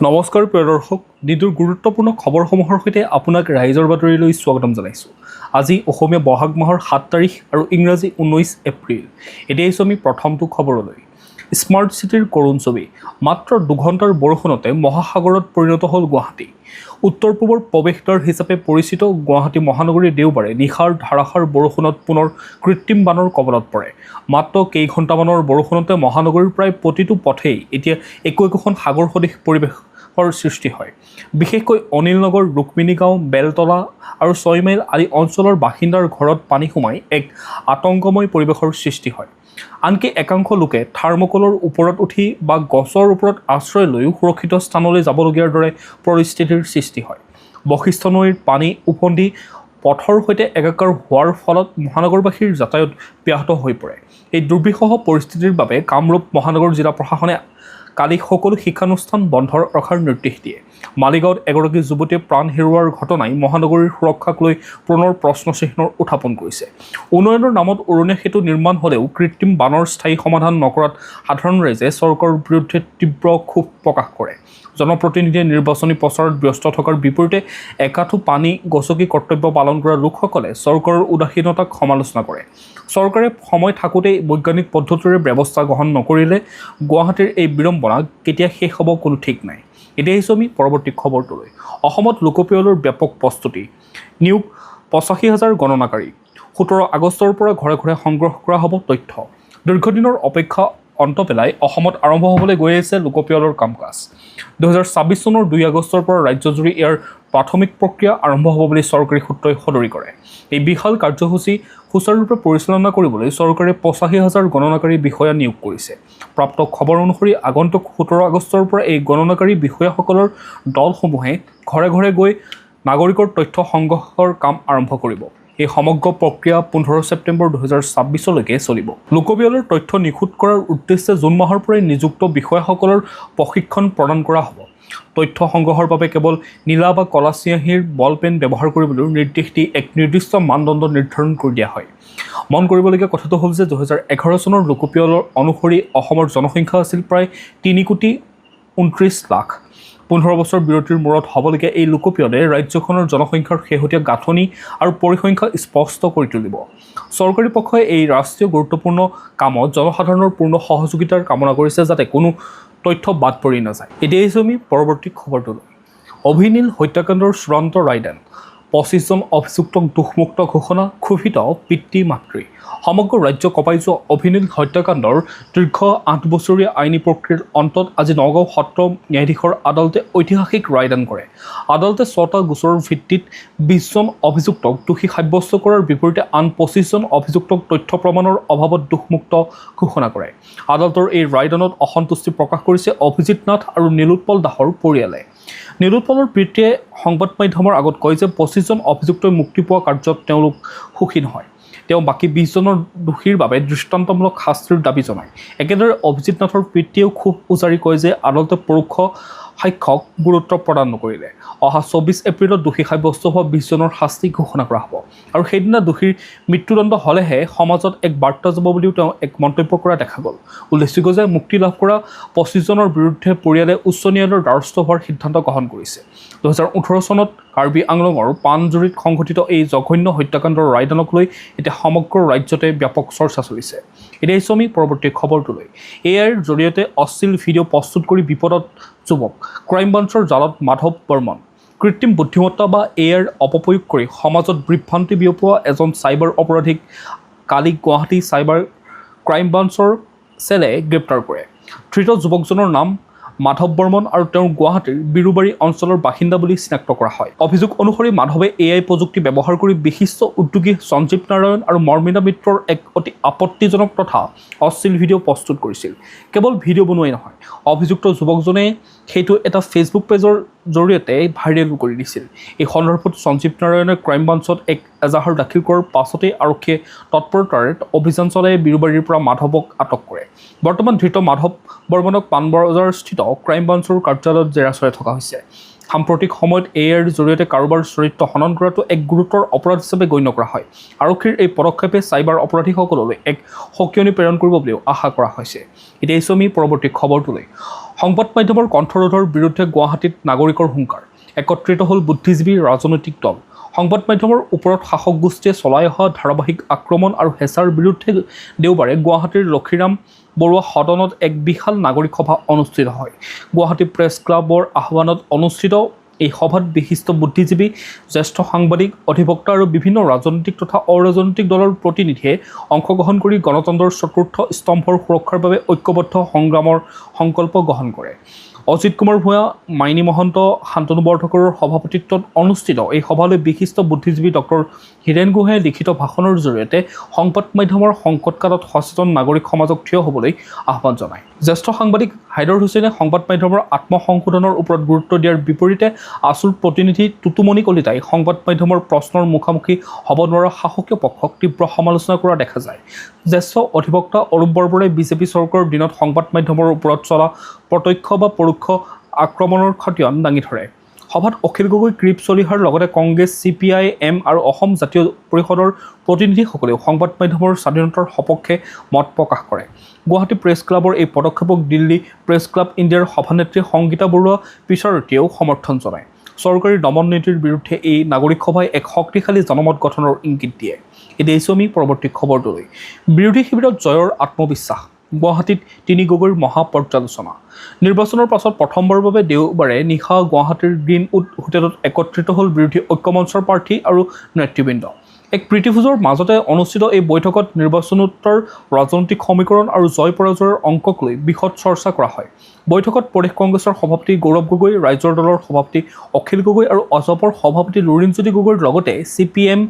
নমস্কাৰ প্ৰিয় দৰ্শক, দিনটোৰ গুৰুত্বপূৰ্ণ খবৰসমূহৰ সৈতে আপোনাক ৰাইজৰ বাতৰিলৈ স্বাগতম জনাইছোঁ। আজি অসমীয়া বহাগ মাহৰ 7 তাৰিখ আৰু ইংৰাজী 19 এপ্ৰিল। এতিয়া আহিছোঁ আমি প্ৰথমটো খবৰলৈ। স্মাৰ্ট চিটিৰ কৰুণ ছবি। মাত্ৰ 2 ঘণ্টাৰ বৰষুণতে মহাসাগৰত পৰিণত হ'ল গুৱাহাটী। উত্তৰ পূবৰ প্ৰৱেশদ্বাৰ হিচাপে পৰিচিত গুৱাহাটী মহানগৰী দেওবাৰে নিশাৰ ধাৰাসাৰ বৰষুণত পুনৰ কৃত্ৰিম বানৰ কবলত পৰে। মাত্ৰ কেইঘণ্টামানৰ বৰষুণতে মহানগৰীৰ প্ৰায় প্ৰতিটো পথেই এতিয়া একোখন সাগৰ সদৃশ পৰিৱেশৰ সৃষ্টি হয়। বিশেষকৈ অনিল নগৰ, ৰুক্মিণী গাঁও, বেলতলা আৰু 6 মাইল আদি অঞ্চলৰ বাসিন্দাৰ ঘৰত পানী সোমাই এক আতংকময় পৰিৱেশৰ সৃষ্টি হয়। আনকি একাংশ লোকে থাৰ্মকলৰ ওপৰত উঠি বা গছৰ ওপৰত আশ্ৰয় লৈও সুৰক্ষিত স্থানলৈ যাবলগীয়াৰ দৰে পৰিস্থিতিৰ সৃষ্টি হয়। বশিষ্ঠ নৈৰ পানী উফন্দি পথৰ সৈতে একাকাৰ হোৱাৰ ফলত মহানগৰবাসীৰ যাতায়াত ব্যাহত হৈ পৰে। এই দুৰ্বিষহ পৰিস্থিতিৰ বাবে কামৰূপ মহানগৰ জিলা প্ৰশাসনে কালি সকলো শিক্ষানুষ্ঠান বন্ধ ৰখাৰ নিৰ্দেশ দিয়ে। মালিগাঁৱত এগৰাকী যুৱতীয়ে প্ৰাণ হেৰুওৱাৰ ঘটনাই মহানগৰীৰ সুৰক্ষাক লৈ পুনৰ প্ৰশ্নচিহ্নৰ উত্থাপন কৰিছে। উন্নয়নৰ নামত উৰণীয়া সেতু নিৰ্মাণ হ'লেও কৃত্ৰিম বানৰ স্থায়ী সমাধান নকৰাত সাধাৰণ ৰাইজে চৰকাৰৰ বিৰুদ্ধে তীব্ৰ ক্ষোভ প্ৰকাশ কৰে। জনপ্ৰতিনিধিয়ে নিৰ্বাচনী প্ৰচাৰত ব্যস্ত থকাৰ বিপৰীতে একাঠু পানী গছকি কৰ্তব্য পালন কৰা লোকসকলে চৰকাৰৰ উদাসীনতাক সমালোচনা কৰে। চৰকাৰে সময় থাকোঁতেই বৈজ্ঞানিক পদ্ধতিৰে ব্যৱস্থা গ্ৰহণ নকৰিলে গুৱাহাটীৰ এই বিড়ম্বনা কেতিয়া শেষ হ'ব কোনো ঠিক নাই। এতিয়া আহিছোঁ আমি পৰৱৰ্তী খবৰটোলৈ। অসমত লোকপিয়লৰ ব্যাপক প্ৰস্তুতি। নিয়োগ 85,000 গণনাকাৰী। 17 আগষ্টৰ পৰা ঘৰে ঘৰে সংগ্ৰহ কৰা হ'ব তথ্য। দীৰ্ঘদিনৰ অপেক্ষা অন্ত পেলাই অসমত আৰম্ভ হ'বলৈ গৈ আছে লোকপিয়লৰ কাম কাজ। 2024 চনৰ 2 আগষ্টৰ পৰা ৰাজ্যজুৰি ইয়াৰ প্ৰাথমিক প্ৰক্ৰিয়া আৰম্ভ হ'ব বুলি চৰকাৰী সূত্ৰই সদৰি কৰে। এই বিশাল কাৰ্যসূচী সুচাৰুৰূপে পৰিচালনা কৰিবলৈ চৰকাৰে 85,000 গণনাকাৰী বিষয়া নিয়োগ কৰিছে। প্ৰাপ্ত খবৰ অনুসৰি আগন্তুক 17 আগষ্টৰ পৰা এই গণনাকাৰী বিষয়াসকলৰ দলসমূহে ঘৰে ঘৰে গৈ নাগৰিকৰ তথ্য সংগ্ৰহৰ কাম আৰম্ভ কৰিব। এই সমগ্ৰ প্ৰক্ৰিয়া 15 ছেপ্টেম্বৰ 2024লৈকে চলিব। লোকপিয়লৰ তথ্য নিখুঁত কৰাৰ উদ্দেশ্যে জুন মাহৰ পৰাই নিযুক্ত বিষয়াসকলৰ প্ৰশিক্ষণ প্ৰদান কৰা হ'ব। তথ্য সংগ্ৰহৰ বাবে কেৱল নীলা বা ক'লা চিয়াঁহীৰ বল পেন ব্যৱহাৰ কৰিবলৈ নিৰ্দেশ দি এক নিৰ্দিষ্ট মানদণ্ড নিৰ্ধাৰণ কৰি দিয়া হয়। মন কৰিবলগীয়া কথাটো হ'ল যে 2011 চনৰ লোকপিয়লৰ অনুসৰি অসমৰ জনসংখ্যা আছিল প্ৰায় 3,29 লাখ। 15 বছৰ বিৰতিৰ মূৰত হ'বলগীয়া এই লোকপিয়লে ৰাজ্যখনৰ জনসংখ্যাৰ শেহতীয়া গাঁথনি আৰু পৰিসংখ্যা স্পষ্ট কৰি তুলিব। চৰকাৰী পক্ষই এই ৰাষ্ট্ৰীয় গুৰুত্বপূৰ্ণ কামত জনসাধাৰণৰ পূৰ্ণ সহযোগিতাৰ কামনা কৰিছে যাতে কোনো তথ্য বাদ পৰি নাযায়। এতিয়া আহিছোঁ আমি পৰৱৰ্তী খবৰটোলৈ। অভিনীল হত্যাকাণ্ডৰ চূড়ান্ত ৰায়দান। 25জন অভিযুক্তক দোষমুক্ত ঘোষণা, ক্ষোভিত পিতৃ মাতৃ। সমগ্ৰ ৰাজ্য কঁপাই যোৱা অভিনীল হত্যাকাণ্ডৰ দীৰ্ঘ 8 বছৰীয়া আইনী প্ৰক্ৰিয়াৰ অন্তত আজি নগাঁও সত্ৰ ন্যায়াধীশৰ আদালতে ঐতিহাসিক ৰায়দান কৰে। আদালতে 6টা গোচৰৰ ভিত্তিত 20জন অভিযুক্তক দোষী সাব্যস্ত কৰাৰ বিপৰীতে আন 25জন অভিযুক্তক তথ্য প্ৰমাণৰ অভাৱত দোষমুক্ত ঘোষণা কৰে। আদালতৰ এই ৰায়দানত অসন্তুষ্টি প্ৰকাশ কৰিছে অভিজিত নাথ আৰু নীলোৎপল দাসৰ পৰিয়ালে। নীলোৎপলৰ পিতৃয়ে সংবাদ মাধ্যমৰ আগত কয় যে 25জন অভিযুক্তই মুক্তি পোৱা কাৰ্যত তেওঁলোক সুখী নহয়। তেওঁ বাকী 20জনৰ দোষীৰ বাবে দৃষ্টান্তমূলক শাস্তিৰ দাবী জনায়। একেদৰে অভিজিত নাথৰ পিতৃয়েও ক্ষোভ উজাৰি কয় যে আদালতে পৰোক্ষ সাক্ষ্যক গুৰুত্ব প্ৰদান নকৰিলে। অহা 24 এপ্ৰিলত দোষী সাব্যস্ত হোৱা 20জনৰ শাস্তি ঘোষণা কৰা হ'ব আৰু সেইদিনা দোষীৰ মৃত্যুদণ্ড হ'লেহে সমাজত এক বাৰ্তা যাব বুলিও তেওঁ এক মন্তব্য কৰা দেখা গ'ল। উল্লেখযোগ্য যে মুক্তি লাভ কৰা 25জনৰ বিৰুদ্ধে পৰিয়ালে উচ্চ ন্যায়ালয়ৰ দ্বাৰস্থ হোৱাৰ সিদ্ধান্ত গ্ৰহণ কৰিছে। 2018 চনত কাৰ্বি আংলঙৰ পাণজুৰিত সংঘটিত এই জঘন্য হত্যাকাণ্ডৰ ৰায়দানক লৈ এতিয়া সমগ্ৰ ৰাজ্যতে ব্যাপক চৰ্চা চলিছে। এতিয়া আহিছোঁ আমি পৰৱৰ্তী খবৰটোলৈ। এআইৰ জৰিয়তে অশ্লীল ভিডিঅ' প্ৰস্তুত কৰি বিপদত যুৱক। ক্ৰাইম ব্ৰাঞ্চৰ জালত মাধৱ বৰ্মন। কৃত্ৰিম বুদ্ধিমত্তা বা এআইৰ অপপ্ৰয়োগ কৰি সমাজত বিভ্ৰান্তি বিয়পোৱা এজন চাইবাৰ অপৰাধীক কালি গুৱাহাটী চাইবাৰ ক্ৰাইম ব্ৰাঞ্চৰ চেলে গ্ৰেপ্তাৰ কৰে। ধৃত যুৱকজনৰ নাম মাধৱ বৰ্মন আৰু তেওঁৰ গুৱাহাটীৰ বিৰুবাৰী অঞ্চলৰ বাসিন্দা বুলি চিনাক্ত কৰা হয়। অভিযোগ অনুসৰি মাধৱে এআই প্ৰযুক্তি ব্যৱহাৰ কৰি বিশিষ্ট উদ্যোগী সঞ্জীৱ নাৰায়ণ আৰু মৰ্মিলা মিত্ৰৰ এক অতি আপত্তিজনক তথা অশ্লীল ভিডিঅ' প্ৰস্তুত কৰিছিল। কেৱল ভিডিঅ' বনোৱাই নহয়, অভিযুক্ত যুৱকজনে সেইটো এটা ফেচবুক পেজৰ জৰিয়তে ভাইৰেল কৰি দিছিল। এই সন্দৰ্ভত সঞ্জীৱ নাৰায়ণে ক্ৰাইম ব্ৰাঞ্চত এক এজাহাৰ দাখিল কৰাৰ পাছতেই আৰক্ষীয়ে তৎপৰতাৰে অভিযান চলাই বিৰুবাৰীৰ পৰা মাধৱক আটক কৰে। বৰ্তমান ধৃত মাধৱ বৰ্মনক পাণবজাৰস্থিত ক্ৰাইম ব্ৰাঞ্চৰ কাৰ্যালয়ত জেৰা চলাই থকা হৈছে। সাম্প্ৰতিক সময়ত এআইৰ জৰিয়তে কাৰোবাৰ চৰিত্ৰ হনন কৰাটো এক গুৰুতৰ অপৰাধ হিচাপে গণ্য কৰা হয়। আৰক্ষীৰ এই পদক্ষেপে চাইবাৰ অপৰাধীসকললৈ এক সকিয়নি প্ৰেৰণ কৰিব বুলিও আশা কৰা হৈছে। এতিয়া আমি পৰৱৰ্তী খবৰটোলৈ। সংবাদ মাধ্যমৰ কণ্ঠৰোধৰ বিৰুদ্ধে গুৱাহাটীত নাগৰিকৰ হুংকাৰ, একত্ৰিত হ'ল বুদ্ধিজীৱী ৰাজনৈতিক দল। সংবাদ মাধ্যমৰ ওপৰত শাসক গোষ্ঠীয়ে চলাই অহা ধাৰাবাহিক আক্ৰমণ আৰু হেঁচাৰ বিৰুদ্ধে দেওবাৰে গুৱাহাটীৰ লক্ষীৰাম বৰুৱা সদনত এক বিশাল নাগৰিক সভা অনুষ্ঠিত হয়। গুৱাহাটী প্ৰেছ ক্লাবৰ আহ্বানত অনুষ্ঠিত এই সভাত বিশিষ্ট বুদ্ধিজীৱী, জ্যেষ্ঠ সাংবাদিক, অধিবক্তা আৰু বিভিন্ন ৰাজনৈতিক তথা অৰাজনৈতিক দলৰ প্ৰতিনিধিয়ে অংশগ্ৰহণ কৰি গণতন্ত্ৰৰ চতুৰ্থ স্তম্ভৰ সুৰক্ষাৰ বাবে ঐক্যবদ্ধ সংগ্ৰামৰ সংকল্প গ্ৰহণ কৰে। অজিত কুমাৰ ভূঞা, মাইনী মহন্ত, শান্তনু বৰঠাকুৰৰ সভাপতিত্বত অনুষ্ঠিত এই সভালৈ বিশিষ্ট বুদ্ধিজীৱী ডক্টৰ হীৰেন গোহাঁয়ে লিখিত ভাষণৰ জৰিয়তে সংবাদ মাধ্যমৰ সংকটকালত সচেতন নাগৰিক সমাজক থিয় হ'বলৈ আহ্বান জনায়। জ্যেষ্ঠ সাংবাদিক হাইদৰ হুছেইনে সংবাদ মাধ্যমৰ আত্মসংশোধনৰ ওপৰত গুৰুত্ব দিয়াৰ বিপৰীতে আছুৰ প্ৰতিনিধি টুটুমণি কলিতাই সংবাদ মাধ্যমৰ প্ৰশ্নৰ মুখামুখি হ'ব নোৱাৰা শাসকীয় পক্ষক তীব্ৰ সমালোচনা কৰা দেখা যায়। জ্যেষ্ঠ অধিবক্তা অৰূপ বৰবৰাই বিজেপি চৰকাৰৰ দিনত সংবাদ মাধ্যমৰ ওপৰত চলা প্ৰত্যক্ষ বা পৰোক্ষ আক্ৰমণৰ খতিয়ান দাঙি ধৰে। সভাত অখিল গগৈ, কৃপ চলিহাৰ লগতে কংগ্ৰেছ, CPI-M আৰু অসম জাতীয় পৰিষদৰ প্ৰতিনিধিসকলেও সংবাদ মাধ্যমৰ স্বাধীনতাৰ সপক্ষে মত প্ৰকাশ কৰে। গুৱাহাটী প্ৰেছ ক্লাবৰ এই পদক্ষেপক দিল্লী প্ৰেছ ক্লাব ইণ্ডিয়াৰ সভানেত্ৰী সংগীতা বৰুৱা পিছাৰতীয়েও সমৰ্থন জনায়। চৰকাৰী দমন নীতিৰ বিৰুদ্ধে এই নাগৰিক সভাই এক শক্তিশালী জনমত গঠনৰ ইংগিত দিয়ে। এতিয়া আহিছোঁ আমি পৰৱৰ্তী খবৰটোলৈ। বিৰোধী শিবিৰত জয়ৰ আত্মবিশ্বাস, গুৱাহাটীত তিনি গগৈৰ মহাপৰ্যালোচনা। নিৰ্বাচনৰ পাছত প্ৰথমবাৰৰ বাবে দেওবাৰে নিশা গুৱাহাটীৰ গ্ৰীণউড হোটেলত একত্ৰিত হ'ল বিৰোধী ঐক্যমঞ্চৰ প্ৰাৰ্থী আৰু নেতৃবৃন্দ। এক প্ৰীতিভোজৰ মাজতে অনুষ্ঠিত এই বৈঠকত নিৰ্বাচনোত্তৰ ৰাজনৈতিক সমীকৰণ আৰু জয় পৰাজয়ৰ অংকক লৈ বিশদ চৰ্চা কৰা হয়। বৈঠকত প্ৰদেশ কংগ্ৰেছৰ সভাপতি গৌৰৱ গগৈ, ৰাইজৰ দলৰ সভাপতি অখিল গগৈ আৰু অজপৰ সভাপতি লুৰিণজ্যোতি গগৈৰ লগতে CPM,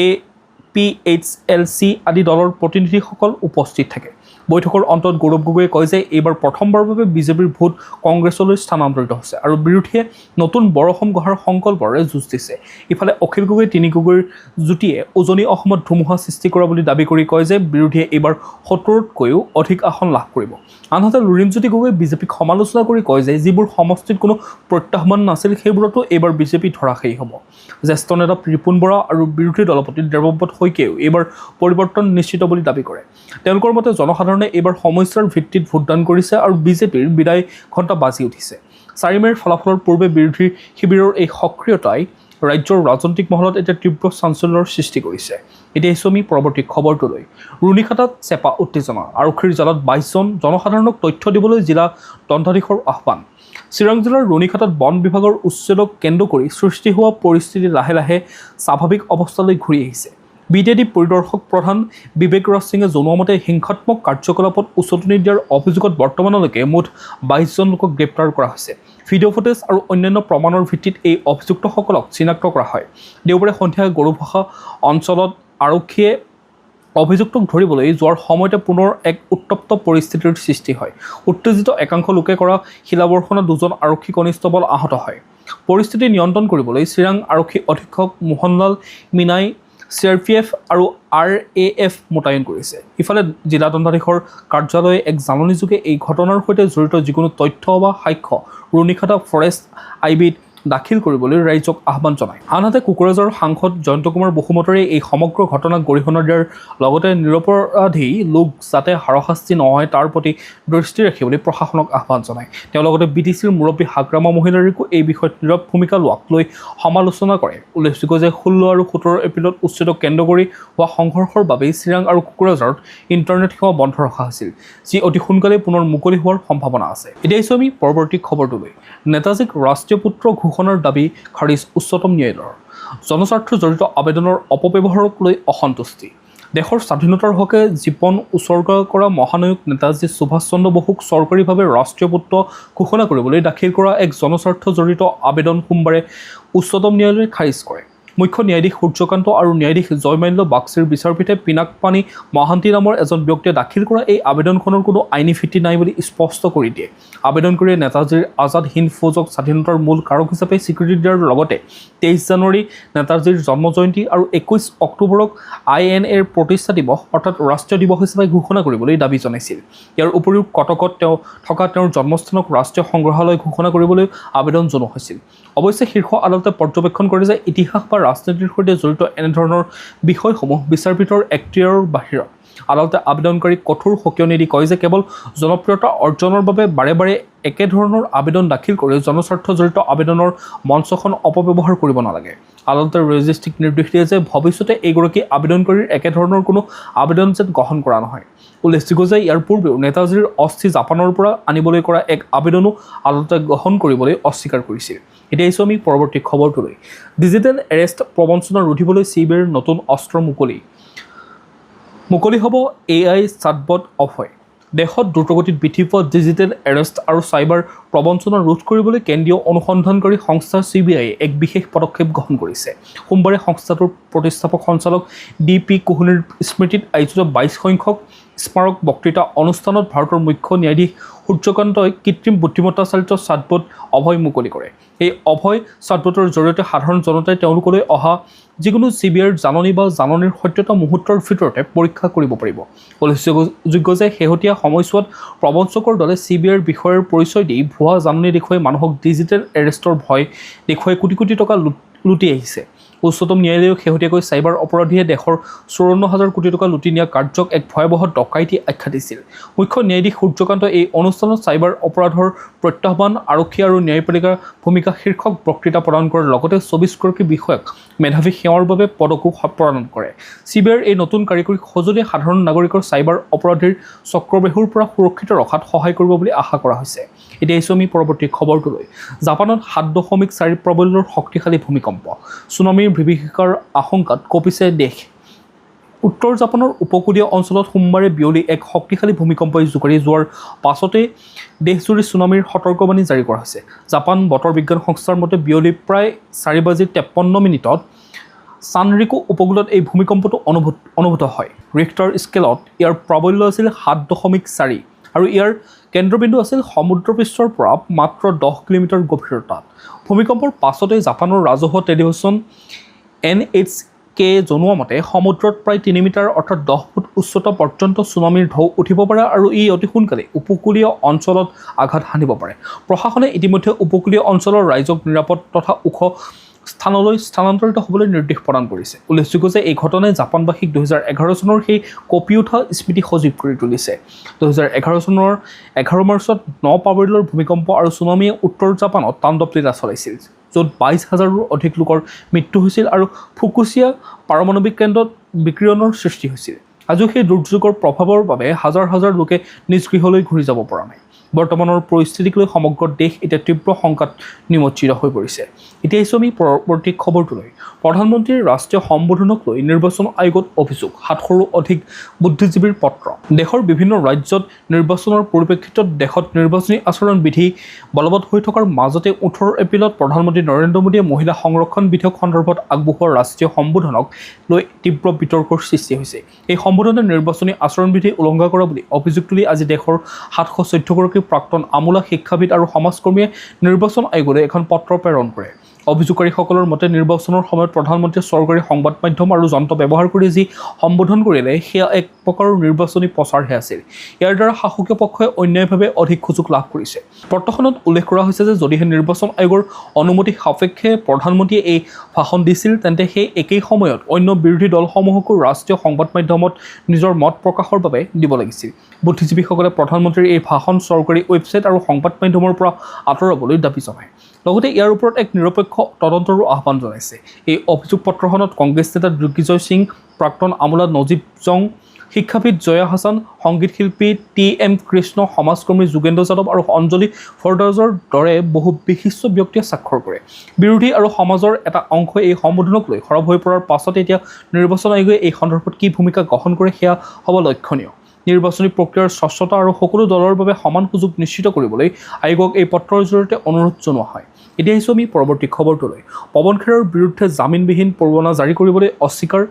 APHLC আদি দলৰ প্ৰতিনিধিসকল উপস্থিত থাকে। বৈঠকৰ অন্তত গৌৰৱ গগৈয়ে কয় যে এইবাৰ প্ৰথমবাৰৰ বাবে বিজেপিৰ ভোট কংগ্ৰেছলৈ স্থানান্তৰিত হৈছে আৰু বিৰোধীয়ে নতুন বৰঅসম গঢ়াৰ সংকল্পৰে যুঁজ দিছে। ইফালে অখিল গগৈ, তিনি গগৈৰ যুটিয়ে উজনি অসমত ধুমুহা সৃষ্টি কৰা বুলি দাবী কৰি কয় যে বিৰোধীয়ে এইবাৰ 70তকৈও অধিক আসন লাভ কৰিব। আনহাতে লুৰিণজ্যোতি গগৈয়ে বিজেপিক সমালোচনা কৰি কয় যে যিবোৰ সমষ্টিত কোনো প্ৰত্যাহ্বান নাছিল সেইবোৰতো এইবাৰ বিজেপি ধৰাশায়ী হ'ব। জ্যেষ্ঠ নেতা ৰিপুণ বৰা আৰু বিৰোধী দলপতি দেৱব্ৰত শইকীয়াইও এইবাৰ পৰিৱৰ্তন নিশ্চিত বুলি দাবী কৰে। তেওঁলোকৰ মতে জনসাধাৰণে এইবাৰ সমস্যাৰ ভিত্তিত ভোটদান কৰিছে আৰু বিজেপিৰ বিদায় ঘণ্টা বাজি উঠিছে। 4 মে'ৰ ফলাফলৰ পূৰ্বে বিৰোধী শিবিৰৰ এই সক্ৰিয়তাই ৰাজ্যৰ ৰাজনৈতিক মহলত এতিয়া তীব্ৰ চাঞ্চল্যৰ সৃষ্টি কৰিছে। এতিয়া আহিছোঁ আমি পৰৱৰ্তী খবৰটোলৈ। ৰুণীখাটাত চেপা উত্তেজনা, আৰক্ষীৰ জালত 22 জন, জনসাধাৰণক তথ্য দিবলৈ জিলা দণ্ডাধীশৰ আহ্বান। চিৰাং জিলাৰ ৰুণীখাটাত বন বিভাগৰ উচ্ছেদক কেন্দ্ৰ কৰি সৃষ্টি হোৱা পৰিস্থিতি লাহে লাহে স্বাভাৱিক অৱস্থালৈ ঘূৰি আহিছে। BTD পৰিদৰ্শক প্ৰধান বিবেক ৰাজ সিঙে জনোৱা মতে হিংসাত্মক কাৰ্যকলাপত উচতনি দিয়াৰ অভিযোগত বৰ্তমানলৈকে মুঠ 22 জন লোকক গ্ৰেপ্তাৰ কৰা হৈছে। ভিডিঅ' ফুটেজ আৰু অন্যান্য প্ৰমাণৰ ভিত্তিত এই অভিযুক্তসকলক চিনাক্ত কৰা হয়। দেওবাৰে সন্ধিয়া গৰুভাষা অঞ্চলত আৰক্ষীয়ে অভিযুক্তক ধৰিবলৈ যোৱাৰ সময়তে পুনৰ এক উত্তপ্ত পৰিস্থিতিৰ সৃষ্টি হয়। উত্তেজিত একাংশ লোকে কৰা শিলাবৰ্ষণত 2 জন আৰক্ষী কনিষ্টবল আহত হয়। পৰিস্থিতি নিয়ন্ত্ৰণ কৰিবলৈ চিৰাং আৰক্ষী অধীক্ষক মোহনলাল মীনাই CRPF আৰু RAF মোতায়েন কৰিছে। ইফালে জিলা দণ্ডাধীশৰ কাৰ্যালয়ে এক জাননীযোগে এই ঘটনাৰ সৈতে জড়িত যিকোনো তথ্য বা সাক্ষ্য ৰুণীখাটা ফৰেষ্ট IBত দাখিল কৰিবলৈ ৰাইজক আহ্বান জনায়। আনহাতে কোকৰাঝাৰৰ সাংসদ জয়ন্ত কুমাৰ বসুমতাৰীয়ে এই সমগ্ৰ ঘটনাক গৰিহণা দিয়াৰ লগতে নিৰপৰাধী লোক যাতে হাৰাশাস্তি নহয় তাৰ প্ৰতি দৃষ্টি ৰাখিবলৈ প্ৰশাসনক আহ্বান জনায়। তেওঁ লগতে BTCৰ মুৰব্বী হাগ্ৰামা মহিলাৰীকো এই বিষয়ত নীৰৱ ভূমিকা লোৱাক লৈ সমালোচনা কৰে। উল্লেখযোগ্য যে 16 আৰু 17 এপ্ৰিলত উচ্ছেদক কেন্দ্ৰ কৰি হোৱা সংঘৰ্ষৰ বাবেই চিৰাং আৰু কোকৰাঝাৰত ইণ্টাৰনেট সেৱা বন্ধ ৰখা হৈছিল, যি অতি সোনকালে পুনৰ মুকলি হোৱাৰ সম্ভাৱনা আছে। এতিয়া আহিছোঁ আমি পৰৱৰ্তী খবৰটোলৈ। নেতাজীক ৰাষ্ট্ৰীয় পুত্ৰ ঘোষণাৰ দাবী খাৰিজ উচ্চতম ন্যায়ালয়ৰ। জনস্বাৰ্থ জড়িত আবেদনৰ অপব্যৱহাৰক লৈ অসন্তুষ্টি। দেশৰ স্বাধীনতাৰ হকে জীৱন উচৰ্গা কৰা মহানায়ক নেতাজী সুভাষ চন্দ্ৰ বসুক চৰকাৰীভাৱে ৰাষ্ট্ৰীয় পুত্ৰ ঘোষণা কৰিবলৈ দাখিল কৰা এক জনস্বাৰ্থ জড়িত আবেদন সোমবাৰে উচ্চতম ন্যায়ালয়ে খাৰিজ কৰে। মুখ্য ন্যায়াধীশ সূৰ্যকান্ত আৰু ন্যায়াধীশ জয়মাল্য বাক্সিৰ বিচাৰপীঠে পিনাকপানী মহান্তি নামৰ এজন ব্যক্তিয়ে দাখিল কৰা এই আবেদনখনৰ কোনো আইনী ভিত্তি নাই বুলি স্পষ্ট কৰি দিয়ে। আবেদনকাৰীয়ে নেতাজীৰ আজাদ হিন্দ ফৌজক স্বাধীনতাৰ মূল কাৰক হিচাপে স্বীকৃতি দিয়াৰ লগতে 23 জানুৱাৰী নেতাজীৰ জন্ম জয়ন্তী আৰু 21 অক্টোবৰক INAৰ প্ৰতিষ্ঠা দিৱস অৰ্থাৎ ৰাষ্ট্ৰীয় দিৱস হিচাপে ঘোষণা কৰিবলৈ দাবী জনাইছিল। ইয়াৰ উপৰিও কটকত থকা তেওঁৰ জন্মস্থানক ৰাষ্ট্ৰীয় সংগ্ৰহালয় ঘোষণা কৰিবলৈ আবেদন জনোৱা হৈছিল। অৱশ্যে শীৰ্ষ আদালতে পৰ্যবেক্ষণ কৰে যে ইতিহাস বা ৰাজনীতিৰ সৈতে জড়িত এনেধৰণৰ বিষয়সমূহ বিচাৰপীঠৰ এখতিয়াৰৰ বাহিৰত। আদালতে আবেদনকাৰীক কঠোৰ সকিয়নি দি কয় যে কেৱল জনপ্ৰিয়তা অৰ্জনৰ বাবে বাৰে বাৰে একেধৰণৰ আবেদন দাখিল কৰি জনস্বাৰ্থ জড়িত আবেদনৰ মঞ্চখন অপব্যৱহাৰ কৰিব নালাগে। আদালতে ৰেজিষ্ট্ৰিক নিৰ্দেশ দিয়ে যে ভৱিষ্যতে এইগৰাকী আবেদনকাৰীৰ একেধৰণৰ কোনো আবেদন যেন গ্ৰহণ কৰা নহয়। উল্লেখযোগ্য যে ইয়াৰ পূৰ্বেও নেতাজীৰ অস্থি জাপানৰ পৰা আনিবলৈ কৰা এক আবেদনো আদালতে গ্ৰহণ কৰিবলৈ অস্বীকাৰ কৰিছিল। এতিয়া আহিছোঁ আমি পৰৱৰ্তী খবৰটোলৈ। ডিজিটেল এৰেষ্ট প্ৰবঞ্চনা ৰোধিবলৈ CBIৰ নতুন অস্ত্ৰ মুকলি হ'ব AI চাটবট অভয়। দেশত দ্ৰুতগতিত বৃদ্ধি পোৱা ডিজিটেল এৰেষ্ট আৰু চাইবাৰ প্ৰবঞ্চনা ৰোধ কৰিবলৈ কেন্দ্ৰীয় অনুসন্ধানকাৰী সংস্থা CBI এক বিশেষ পদক্ষেপ গ্ৰহণ কৰিছে। সোমবাৰে সংস্থাটোৰ প্ৰতিষ্ঠাপক সঞ্চালক DP কোহলিৰ স্মৃতিত আয়োজিত 22 সংখ্যক স্মাৰক বক্তৃতা অনুষ্ঠানত ভাৰতৰ মুখ্য ন্যায়াধীশ সূৰ্যকান্তই কৃত্ৰিম বুদ্ধিমত্তা চালিত চাটবট অভয় মুকলি কৰে। এই অভয় চাটবটৰ জৰিয়তে সাধাৰণ জনতাই তেওঁলোকলৈ অহা যিকোনো CBIৰ জাননী বা জাননীৰ সত্যতা মুহূৰ্তৰ ভিতৰতে পৰীক্ষা কৰিব পাৰিব। উল্লেখযোগ্য যে শেহতীয়া সময়ছোৱাত প্ৰবঞ্চকৰ দলে CBIৰ বিষয়ৰ পৰিচয় দি ভুৱা জাননী দেখুৱাই মানুহক ডিজিটেল এৰেষ্টৰ ভয় দেখুৱাই কোটি কোটি টকা লুটি আহিছে। উচ্চতম ন্যায়ালয়েও শেহতীয়াকৈ চাইবাৰ অপৰাধীয়ে দেশৰ 54,000 কোটি টকা লুটি নিয়া কাৰ্যক এক ভয়াৱহ ডকাইতি আখ্যা দিছিল। মুখ্য ন্যায়াধীশ সূৰ্যকান্তই এই অনুষ্ঠানত চাইবাৰ অপৰাধৰ প্ৰত্যাহ্বান, আৰক্ষী আৰু ন্যায়পালিকাৰ ভূমিকা শীৰ্ষক বক্তৃতা প্ৰদান কৰাৰ লগতে 24গৰাকী বিষয়াক মেধাৱী সেৱাৰ বাবে পদকো প্ৰদান কৰে। CBIৰ এই নতুন কাৰিকৰী সঁজুলিয়ে সাধাৰণ নাগৰিকৰ চাইবাৰ অপৰাধীৰ চক্ৰবেহুৰ পৰা সুৰক্ষিত ৰখাত সহায় কৰিব বুলি আশা কৰা হৈছে। এতিয়া আহিছোঁ আমি পৰৱৰ্তী খবৰটোলৈ। জাপানত 7.4 প্ৰবল্যৰ শক্তিশালী ভূমিকম্প, ছুনামিৰ বিভীষিকাৰ আশংকাত কঁপিছে দেশ। উত্তৰ জাপানৰ উপকূলীয় অঞ্চলত সোমবাৰে বিয়লি এক শক্তিশালী ভূমিকম্পই জোকাৰি যোৱাৰ পাছতে দেশজুৰি ছুনামিৰ সতৰ্কবাণী জাৰি কৰা হৈছে। জাপান বতৰ বিজ্ঞান সংস্থাৰ মতে বিয়লি প্ৰায় 4:53 চানৰিকো উপকূলত এই ভূমিকম্পটো অনুভূত হয়। ৰিক্টাৰ স্কেলত ইয়াৰ প্ৰাবল্য আছিল 7.4 আৰু ইয়াৰ কেন্দ্ৰবিন্দু আছিল সমুদ্ৰপৃষ্ঠৰ পৰা মাত্ৰ 10 কিলোমিটাৰ গভীৰতাত। ভূমিকম্পৰ পাছতে জাপানৰ ৰাজহুৱা টেলিভিছন NHK জনোৱা মতে সমুদ্ৰত প্ৰায় 3 মিটাৰ অৰ্থাৎ 10 ফুট উচ্চতা পৰ্যন্ত ছুনামিৰ ঢৌ উঠিব পাৰে আৰু ই অতি সোনকালে উপকূলীয় অঞ্চলত আঘাত হানিব পাৰে। প্ৰশাসনে ইতিমধ্যে উপকূলীয় অঞ্চলৰ ৰাইজক নিৰাপদ তথা ওখ স্থানলৈ স্থানান্তৰিত হ'বলৈ নিৰ্দেশ প্ৰদান কৰিছে। উল্লেখযোগ্য যে এই ঘটনাই জাপানবাসীক 2011 চনৰ সেই কঁপি উঠা স্মৃতি সজীৱ কৰি তুলিছে। 2011 চনৰ 11 মাৰ্চত 9 প্ৰাবল্যৰ ভূমিকম্প আৰু ছুনামিয়ে উত্তৰ জাপানত তাণ্ডৱ লীলা চলাইছিল, য'ত 22,000ৰো অধিক লোকৰ মৃত্যু হৈছিল আৰু ফুকুচিয়া পাৰমাণৱিক কেন্দ্ৰত বিকিৰণৰ সৃষ্টি হৈছিল। আজিও সেই দুৰ্যোগৰ প্ৰভাৱৰ বাবে হাজাৰ হাজাৰ লোকে নিজ গৃহলৈ ঘূৰি যাব পৰা নাই। বৰ্তমানৰ পৰিস্থিতিক লৈ সমগ্ৰ দেশ এতিয়া তীব্ৰ শংকাত নিমজ্জিত হৈ পৰিছে। এতিয়া আহিছোঁ আমি পৰৱৰ্তী খবৰটোলৈ। প্ৰধানমন্ত্ৰীৰ ৰাষ্ট্ৰীয় সম্বোধনক লৈ নিৰ্বাচন আয়োগত অভিযোগ, 700ৰো অধিক বুদ্ধিজীৱীৰ পত্ৰ। দেশৰ বিভিন্ন ৰাজ্যত নিৰ্বাচনৰ পৰিপ্ৰেক্ষিতত দেশত নিৰ্বাচনী আচৰণ বিধি বলবৎ হৈ থকাৰ মাজতে 18 এপ্ৰিলত প্ৰধানমন্ত্ৰী নৰেন্দ্ৰ মোদীয়ে মহিলা সংৰক্ষণ বিধেয়ক সন্দৰ্ভত আগবঢ়োৱা ৰাষ্ট্ৰীয় সম্বোধনক লৈ তীব্ৰ বিতৰ্কৰ সৃষ্টি হৈছে। এই সম্বোধনে নিৰ্বাচনী আচৰণবিধি উলংঘা কৰা বুলি অভিযোগ তুলি আজি দেশৰ 714গৰাকী প্ৰাক্তন আমোলা শিক্ষাবিদ আৰু সমাজকৰ্মীয়ে নিৰ্বাচন আয়োগলৈ এখন পত্ৰ প্ৰেৰণ কৰে। অভিযোগকাৰীসকলৰ মতে নিৰ্বাচনৰ সময়ত প্ৰধানমন্ত্ৰীয়ে চৰকাৰী সংবাদ মাধ্যম আৰু যন্ত্ৰ ব্যৱহাৰ কৰি যি সম্বোধন কৰিলে সেয়া এক প্ৰকাৰৰ নিৰ্বাচনী প্ৰচাৰহে আছিল। ইয়াৰ দ্বাৰা শাসকীয় পক্ষই অন্যায়ভাৱে অধিক সুযোগ লাভ কৰিছে। পত্ৰখনত উল্লেখ কৰা হৈছে যে যদিহে নিৰ্বাচন আয়োগৰ অনুমতি সাপেক্ষে প্ৰধানমন্ত্ৰীয়ে এই ভাষণ দিছিল তেন্তে সেই একেই সময়ত অন্য বিৰোধী দলসমূহকো ৰাষ্ট্ৰীয় সংবাদ মাধ্যমত নিজৰ মত প্ৰকাশৰ বাবে দিব লাগিছিল। বুদ্ধিজীৱীসকলে প্ৰধানমন্ত্ৰীৰ এই ভাষণ চৰকাৰী ৱেবছাইট আৰু সংবাদ মাধ্যমৰ পৰা আঁতৰাবলৈ দাবী জনায়। লগতে ইয়াৰ ওপৰত এক নিৰপেক্ষ তদন্তৰো আহ্বান জনাইছে। এই অভিযোগ পত্ৰখনত কংগ্ৰেছ নেতা দিগ্বিজয় সিং, প্ৰাক্তন আমোলা নজিব জং, শিক্ষাবিদ জয়া হাছান, সংগীত শিল্পী TM কৃষ্ণ, সমাজকৰ্মী যোগেন্দ্ৰ যাদৱ আৰু অঞ্জলি ফৰদাৰ্জৰ দৰে বহু বিশিষ্ট ব্যক্তিয়ে স্বাক্ষৰ কৰে। বিৰোধী আৰু সমাজৰ এটা অংশই এই সম্বোধনক লৈ সৰব হৈ পৰাৰ পাছতে এতিয়া নিৰ্বাচন আয়োগে এই সন্দৰ্ভত কি ভূমিকা গ্ৰহণ কৰে সেয়া হ'ব লক্ষণীয়। নিৰ্বাচনী প্ৰক্ৰিয়াৰ স্বচ্ছতা আৰু সকলো দলৰ বাবে সমান সুযোগ নিশ্চিত কৰিবলৈ আয়োগক এই পত্ৰৰ জৰিয়তে অনুৰোধ জনোৱা হয়। এতিয়া আহিছোঁ আমি পৰৱৰ্তী খবৰটোলৈ। পৱন খেৰৰ বিৰুদ্ধে জামিনবিহীন পৰোৱানা জাৰি কৰিবলৈ অস্বীকাৰ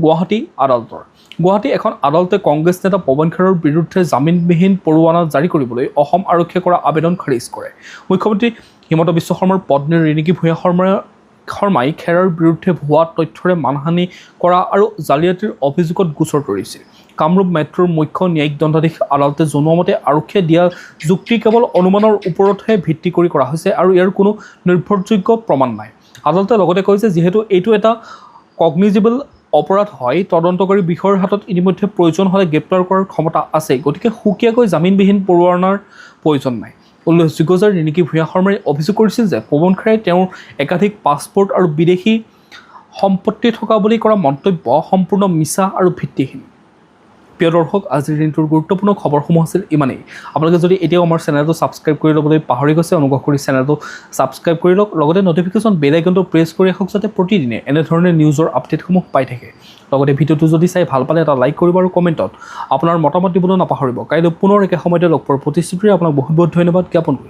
গুৱাহাটী আদালতৰ। গুৱাহাটী এখন আদালতে কংগ্ৰেছ নেতা পৱন খেৰৰ বিৰুদ্ধে জামিনবিহীন পৰোৱানা জাৰি কৰিবলৈ অসম আৰক্ষীয়ে কৰা আবেদন খাৰিজ কৰে। মুখ্যমন্ত্ৰী হিমন্ত বিশ্ব শৰ্মাৰ পত্নী ৰিণিকী ভূঞা শৰ্মাই খেৰৰ বিৰুদ্ধে ভুৱা তথ্যৰে মানহানি কৰা আৰু জালিয়াতিৰ অভিযোগত গোচৰ তৰিছিল। কামৰূপ মেট্ৰ'ৰ মুখ্য ন্যায়িক দণ্ডাধীশ আদালতে জনোৱা মতে আৰক্ষীয়ে দিয়া যুক্তি কেৱল অনুমানৰ ওপৰতহে ভিত্তি কৰি কৰা হৈছে আৰু ইয়াৰ কোনো নিৰ্ভৰযোগ্য প্ৰমাণ নাই। আদালতে লগতে কয় যে যিহেতু এইটো এটা কগনিজিবল অপৰাধ হয় তদন্তকাৰী বিষয়াৰ হাতত ইতিমধ্যে প্ৰয়োজন হ'লে গ্ৰেপ্তাৰ কৰাৰ ক্ষমতা আছে, গতিকে সুকীয়াকৈ জামিনবিহীন পৰোৱানাৰ প্ৰয়োজন নাই। উল্লেখযোগ্য যে ৰিণিকী ভূঞা শৰ্মাই অভিযোগ কৰিছিল যে পৱন খেৰাই তেওঁৰ একাধিক পাছপোৰ্ট আৰু বিদেশী সম্পত্তি থকা বুলি কৰা মন্তব্য সম্পূৰ্ণ মিছা আৰু ভিত্তিহীন। প্ৰিয় দৰ্শক, আজিৰ দিনটোৰ গুৰুত্বপূৰ্ণ খবৰসমূহ আছিল ইমানেই। আপোনালোকে যদি এতিয়াও আমাৰ চেনেলটো ছাবস্ক্ৰাইব কৰি ল'বলৈ পাহৰি গৈছে, অনুগ্ৰহ কৰি চেনেলটো ছাবস্ক্ৰাইব কৰি লওক, লগতে নটিফিকেশ্যন বেল আইকনটো প্ৰেছ কৰি ৰাখক যাতে প্ৰতিদিনে এনেধৰণে নিউজৰ আপডেটসমূহ পাই থাকে। লগতে ভিডিঅ'টো যদি চাই ভাল পালে এটা লাইক কৰিব আৰু কমেণ্টত আপোনাৰ মতামত দিবলৈ নাপাহৰিব। কাইলৈ পুনৰ একে সময়তে লগ পোৱাৰ প্ৰতিশ্ৰুতিৰে আপোনাক বহুত বহুত ধন্যবাদ জ্ঞাপন কৰিম।